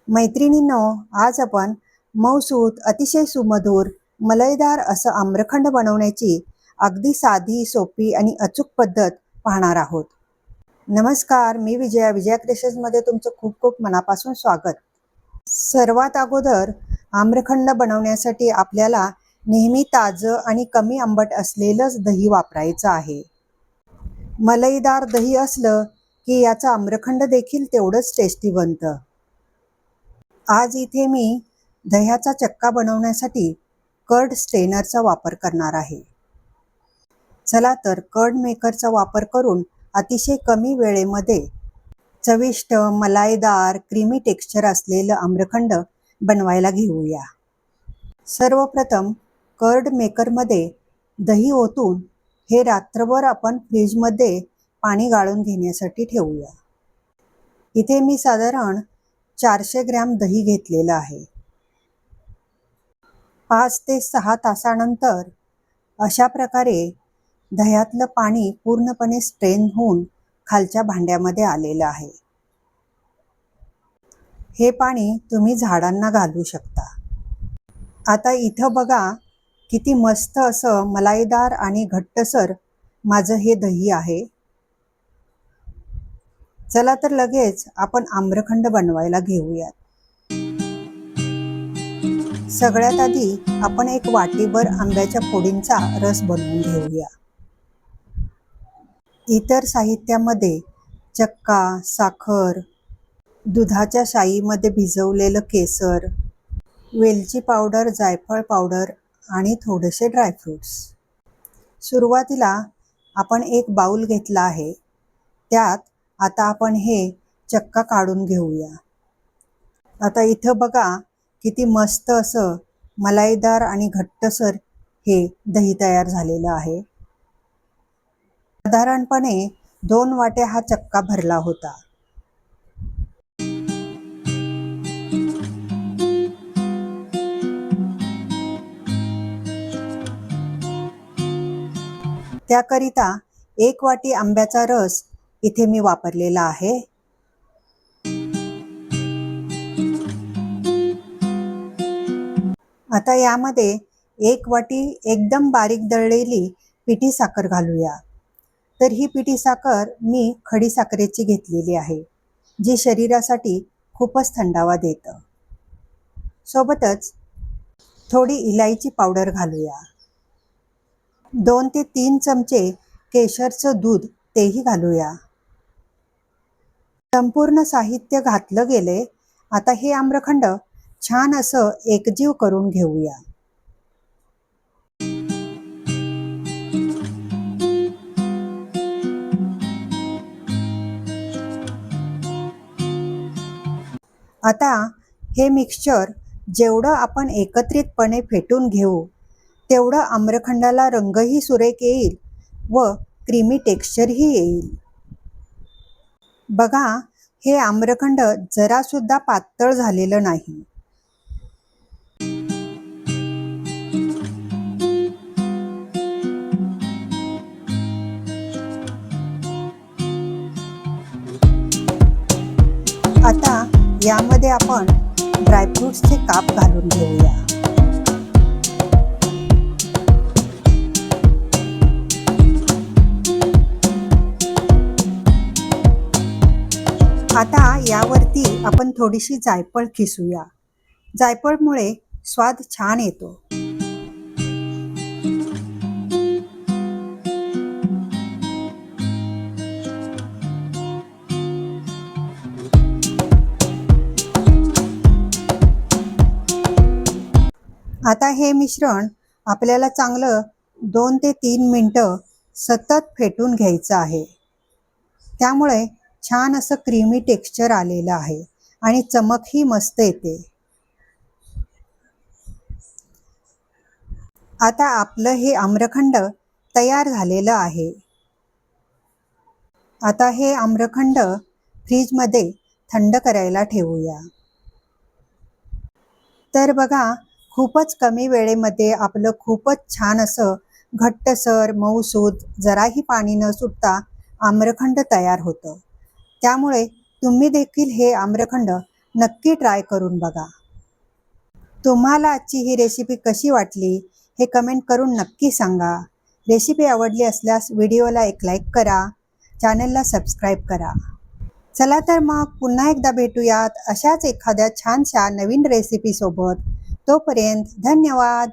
मैत्रिणींनो, आज आपण मऊसूत अतिशय सुमधुर मलईदार असं आम्रखंड बनवण्याची अगदी साधी सोपी आणि अचूक पद्धत पाहणार आहोत. नमस्कार, मी विजया क्रिएशन्समध्ये तुमचं खूप खूप मनापासून स्वागत. सर्वात अगोदर आम्रखंड बनवण्यासाठी आपल्याला नेहमी ताजं आणि कमी आंबट असलेलंच दही वापरायचं आहे. मलईदार दही असलं की याचा आम्रखंड देखील तेवढंच टेस्टी बनतं. आज इथे मी दह्याचा चक्का बनवण्यासाठी कर्ड स्ट्रेनरचा वापर करणार आहे. चला तर कर्ड मेकरचा वापर करून अतिशय कमी वेळेमध्ये चविष्ट मलाईदार क्रीमी टेक्स्चर असलेलं आम्रखंड बनवायला घेऊया. सर्वप्रथम कर्ड मेकरमध्ये दही ओतून हे रात्रभर आपण फ्रीजमध्ये पाणी गाळून घेण्यासाठी ठेवूया. इथे मी साधारण 400 ग्रॅम दही घेतलेलं आहे. 5 ते 6 तासानंतर अशा प्रकारे दह्यातलं पाणी पूर्णपणे स्ट्रेन होऊन खालच्या भांड्यामध्ये आलेलं आहे. हे पाणी तुम्ही झाडांना घालू शकता. आता इथं बघा किती मस्त असं मलाईदार आणि घट्टसर माझं हे दही आहे. चला तर लगेच आपण आम्रखंड बनवायला घेऊयात. सगळ्यात आधी आपण एक वाटीभर आंब्याच्या फोडींचा रस बनवून घेऊया. इतर साहित्यामध्ये चक्का, साखर, दुधाच्या शाईमध्ये भिजवलेलं केसर, वेलची पावडर, जायफळ पावडर आणि थोडेसे ड्रायफ्रुट्स. सुरुवातीला आपण एक बाउल घेतला आहे. त्यात आता आपण हे चक्का काढून घेऊया. आता इथं बघा किती मस्त असं मलाईदार आणि घट्टसर हे दही तयार झालेलं आहे. साधारणपणे 2 वाट्या हा चक्का भरला होता. त्याकरिता 1 वाटी आंब्याचा रस इथे मी वापरलेला आहे. आता यामध्ये 1 वाटी एकदम बारीक दळलेली पिठी साखर घालूया. तर ही पिठी साखर मी खडी साखरेची घेतलेली आहे, जी शरीरासाठी खूपच थंडावा देतं. सोबतच थोडी इलायची पावडर घालूया. 2 ते 3 चमचे केशरचं दूध तेही घालूया. संपूर्ण साहित्य घातलं गेले. आता हे आम्रखंड छान असं एकजीव करून घेऊया. आता हे मिक्सचर जेवढं आपण एकत्रितपणे फेटून घेऊ तेवढं आम्रखंडाला रंगही सुरेख येईल व क्रीमी टेक्स्चरही येईल. बघा, हे आम्रखंड जरा सुद्धा पातळ झालेलं नाही. आता यामध्ये आपण ड्रायफ्रुट्सचे काप घालून घेऊया. आता यावरती आपण थोडीशी जायफळ खिसूया. जायफळमुळे स्वाद छान येतो. आता हे मिश्रण आपल्याला चांगलं 2 ते 3 मिनिटं सतत फेटून घ्यायचं आहे. त्यामुळे छान असं क्रीमी टेक्स्चर आलेलं आहे आणि चमकही मस्त येते. आता आपलं हे आम्रखंड तयार झालेलं आहे. आता हे आम्रखंड फ्रीजमध्ये थंड करायला ठेवूया. तर बघा, खूपच कमी वेळेमध्ये आपलं खूपच छान असं घट्टसर मऊसूत जराही पाणी न सुटता आम्रखंड तयार होतं. त्यामुळे तुम्ही देखील हे आम्रखंड नक्की ट्राय करून बघा. तुम्हाला आजची ही रेसिपी कशी वाटली हे कमेंट करून नक्की सांगा. रेसिपी आवडली असल्यास व्हिडिओला एक लाईक करा, चॅनलला सबस्क्राईब करा. चला तर मग पुन्हा एकदा भेटूयात अशाच एखाद्या छानशा नवीन रेसिपीसोबत. तोपर्यंत धन्यवाद.